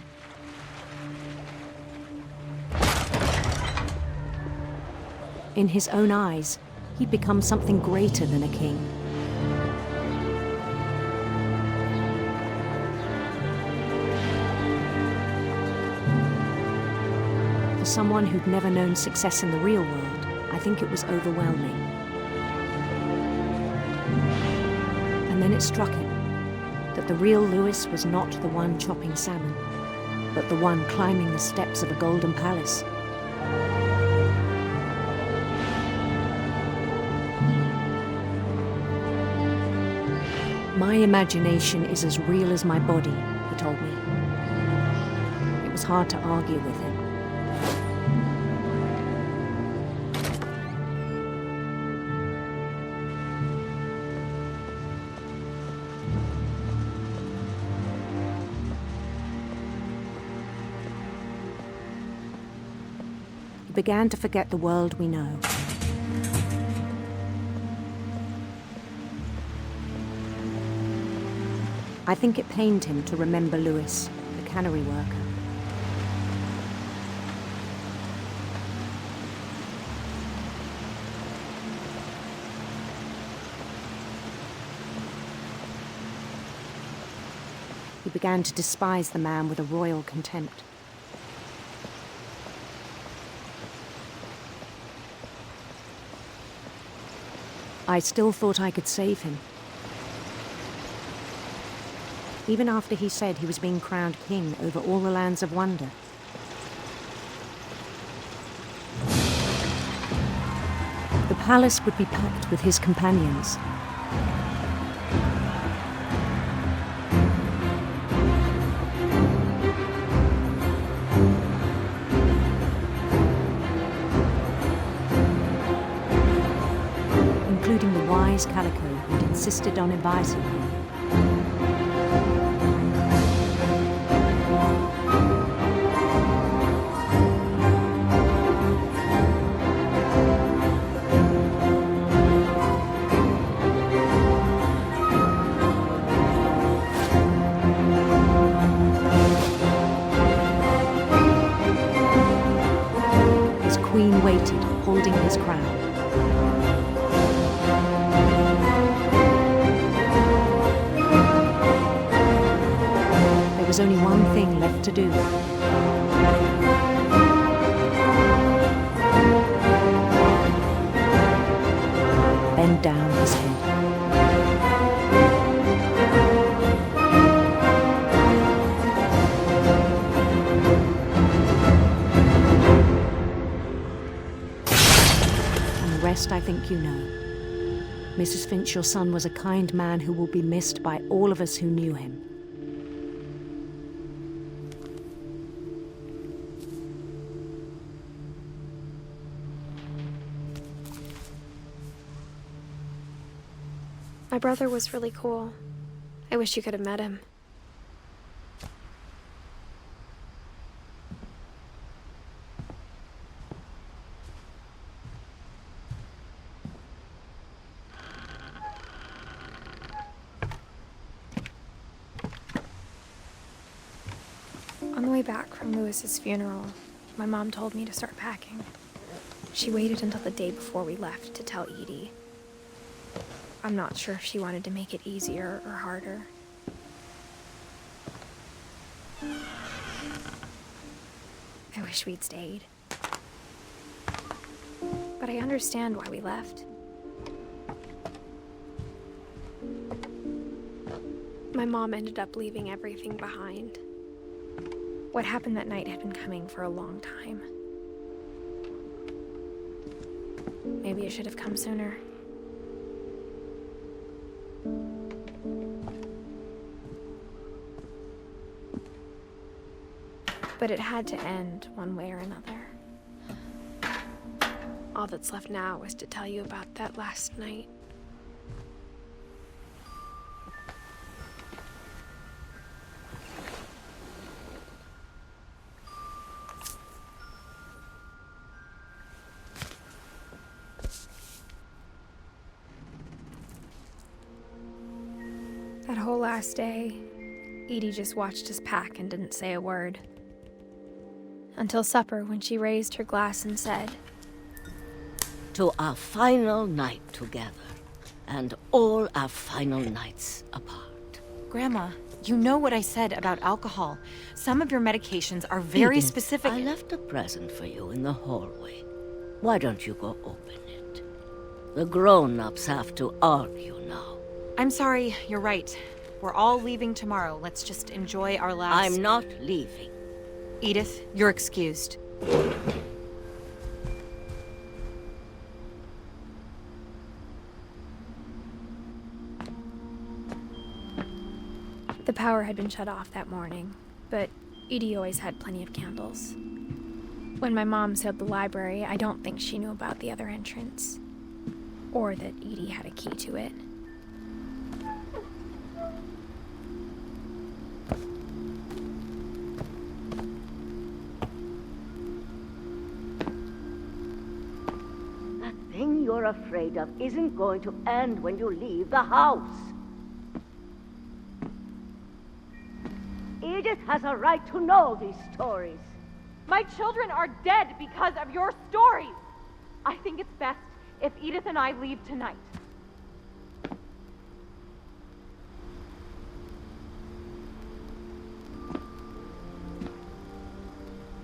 [SPEAKER 14] In his own eyes, he'd become something greater than a king. For someone who'd never known success in the real world, I think it was overwhelming. And then it struck him that the real Lewis was not the one chopping salmon, but the one climbing the steps of a golden palace. My imagination is as real as my body, he told me. It was hard to argue with him. He began to forget the world we know. I think it pained him to remember Lewis, the cannery worker. He began to despise the man with a royal contempt. I still thought I could save him. Even after he said he was being crowned king over all the lands of wonder. The palace would be packed with his companions. Including the wise Calico who'd insisted on advising him. Queen waited, holding his crown. There was only one thing left to do. Bend down his head. I think you know. Mrs. Finch, your son was a kind man who will be missed by all of us who knew him.
[SPEAKER 2] My brother was really cool. I wish you could have met him. On the way back from Lewis's funeral, my mom told me to start packing. She waited until the day before we left to tell Edie. I'm not sure if she wanted to make it easier or harder. I wish we'd stayed. But I understand why we left. My mom ended up leaving everything behind. What happened that night had been coming for a long time. Maybe it should have come sooner. But it had to end one way or another. All that's left now is to tell you about that last night. That whole last day, Edie just watched us pack and didn't say a word. Until supper, when she raised her glass and said,
[SPEAKER 15] "To our final night together, and all our final nights apart."
[SPEAKER 16] Grandma, you know what I said about alcohol. Some of your medications are very
[SPEAKER 15] Edith,
[SPEAKER 16] specific.
[SPEAKER 15] I left a present for you in the hallway. Why don't you go open it? The grown-ups have to argue now.
[SPEAKER 16] I'm sorry, you're right. We're all leaving tomorrow. Let's just enjoy our last...
[SPEAKER 15] I'm not leaving.
[SPEAKER 16] Edith, you're excused.
[SPEAKER 2] The power had been shut off that morning, but Edie always had plenty of candles. When my mom sealed the library, I don't think she knew about the other entrance, or that Edie had a key to it.
[SPEAKER 15] That thing you're afraid of isn't going to end when you leave the house. Edith has a right to know these stories.
[SPEAKER 17] My children are dead because of your stories. I think it's best if Edith and I leave tonight.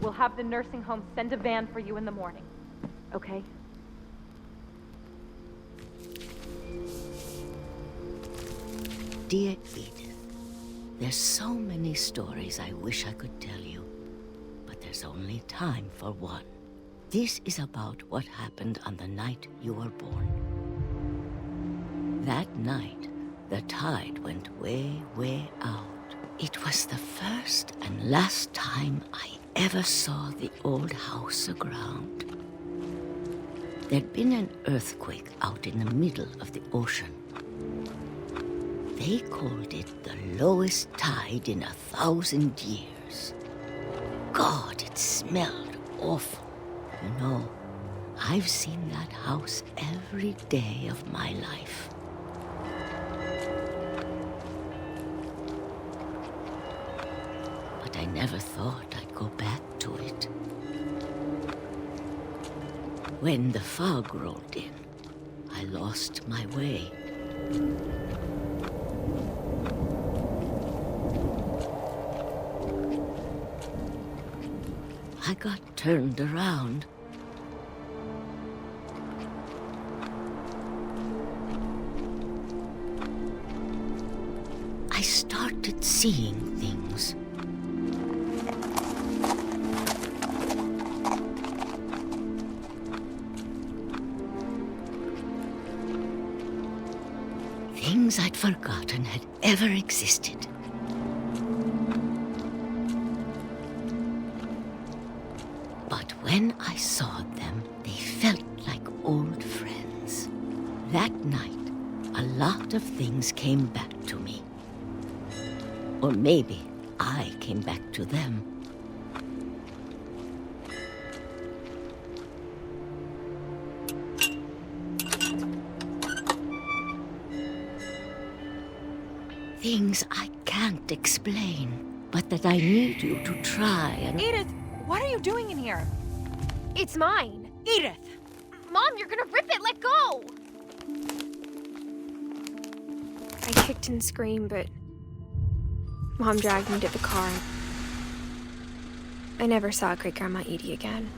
[SPEAKER 17] We'll have the nursing home send a van for you in the morning, okay?
[SPEAKER 15] Dear Edith, there's so many stories I wish I could tell you, but there's only time for one. This is about what happened on the night you were born. That night, the tide went way, way out. It was the first and last time I ever saw the old house aground. There'd been an earthquake out in the middle of the ocean. They called it the lowest tide in 1,000 years. God, it smelled awful. You know, I've seen that house every day of my life. But I never thought I'd go back to it. When the fog rolled in, I lost my way. I got turned around. I started seeing things. Things I'd forgotten had ever existed. But when I saw them, they felt like old friends. That night, a lot of things came back to me. Or maybe I came back to them. Things I can't explain, but that I need you to try and...
[SPEAKER 16] Edith, what are you doing in here?
[SPEAKER 2] It's mine.
[SPEAKER 16] Edith!
[SPEAKER 2] Mom, you're gonna rip it! Let go! I kicked and screamed, but Mom dragged me to the car. I never saw Great-Grandma Edie again.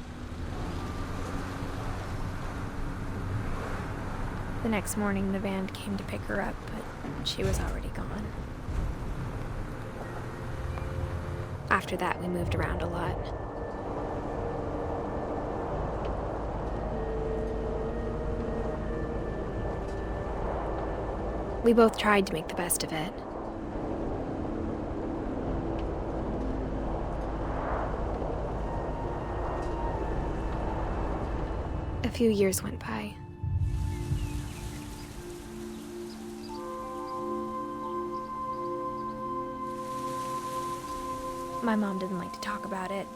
[SPEAKER 2] The next morning, the van came to pick her up, but she was already gone. After that, we moved around a lot. We both tried to make the best of it. A few years went by. My mom didn't like to talk about it,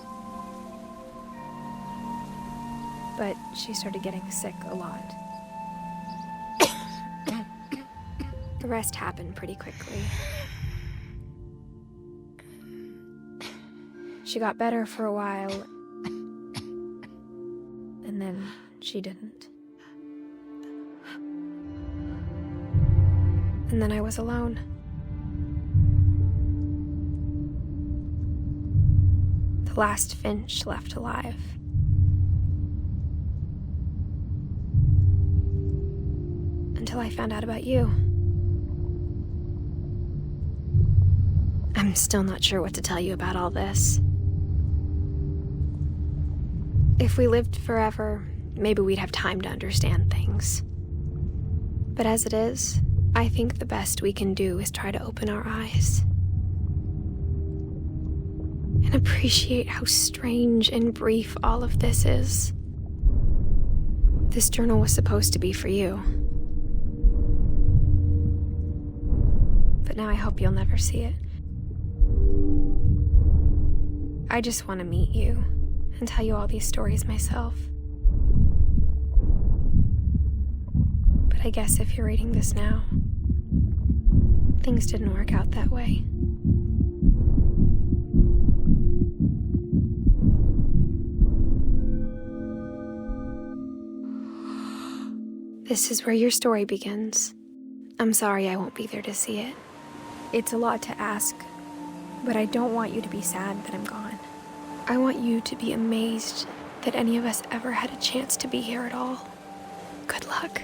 [SPEAKER 2] but she started getting sick a lot. The rest happened pretty quickly. She got better for a while, and then she didn't. And then I was alone. The last Finch left alive. Until I found out about you. I'm still not sure what to tell you about all this. If we lived forever, maybe we'd have time to understand things. But as it is, I think the best we can do is try to open our eyes. And appreciate how strange and brief all of this is. This journal was supposed to be for you. But now I hope you'll never see it. I just want to meet you and tell you all these stories myself. But I guess if you're reading this now, things didn't work out that way. This is where your story begins. I'm sorry I won't be there to see it. It's a lot to ask, but I don't want you to be sad that I'm gone. I want you to be amazed that any of us ever had a chance to be here at all. Good luck.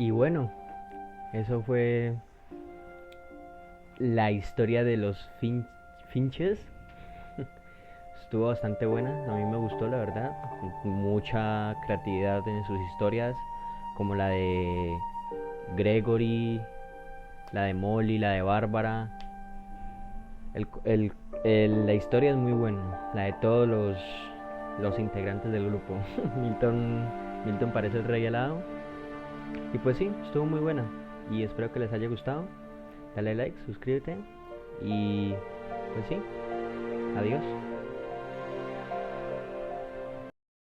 [SPEAKER 1] Y bueno, eso fue la historia de los Finches. Estuvo bastante buena, a mí me gustó la verdad. Mucha creatividad en sus historias, como la de Gregory, la de Molly, la de Bárbara. La historia es muy buena, la de todos los integrantes del grupo. Milton parece el rey helado. Y pues sí, estuvo muy buena. Y espero que les haya gustado. Dale like, suscríbete. Y pues sí, adiós.